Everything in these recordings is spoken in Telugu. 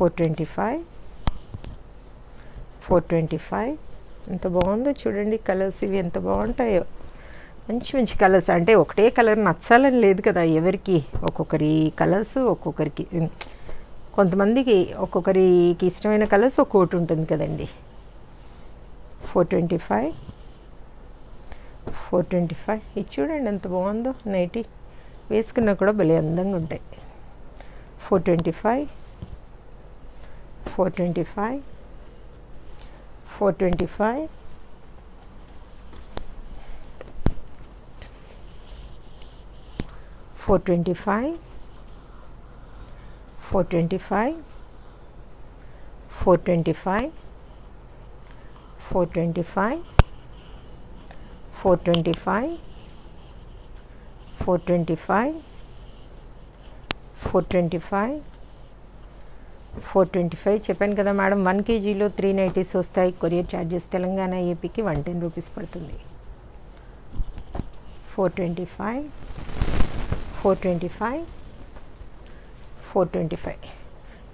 425, 425. ఎంత బాగుందో చూడండి కలర్స్, ఇవి ఎంత బాగుంటాయో. మంచి మంచి కలర్స్. అంటే ఒకటే కలర్ నచ్చాలని లేదు కదా ఎవరికి, ఒక్కొక్కరి కలర్స్ ఒక్కొక్కరికి, కొంతమందికి ఒక్కొక్కరికి ఇష్టమైన కలర్స్ ఒక్కొక్కటి ఉంటుంది కదండి. 425, 425. ఇది చూడండి ఎంత బాగుందో, నైటీ వేసుకున్నా కూడా భలే అందంగా ఉంటాయి. 425, 425, 425, 425, 425, 425, 425, 425, 425, 425, 425. చెప్పాను కదా మేడం, 1 kgలో 3 నైటీస్ వస్తాయి. కొరియర్ ఛార్జెస్ తెలంగాణ ఏపీకి 110 రూపీస్ పడుతుంది. 425, 425, 425.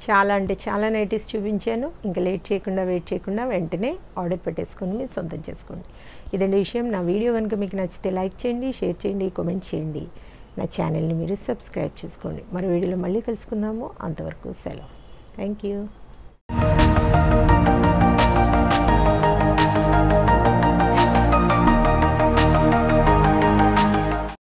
చాలా అంటే చాలా నైటీస్ చూపించాను. ఇంకా లేట్ చేయకుండా వెయిట్ చేయకుండా వెంటనే ఆర్డర్ పెట్టేసుకొని మీరు సొంతం చేసుకోండి. ఇదండి విషయం. నా వీడియో కనుక మీకు నచ్చితే లైక్ చేయండి, షేర్ చేయండి, కామెంట్ చేయండి. నా ఛానల్ని మీరు సబ్స్క్రైబ్ చేసుకోండి. మరో వీడియోలో మళ్ళీ కలుసుకుందాము. అంతవరకు సెలవు. Thank you.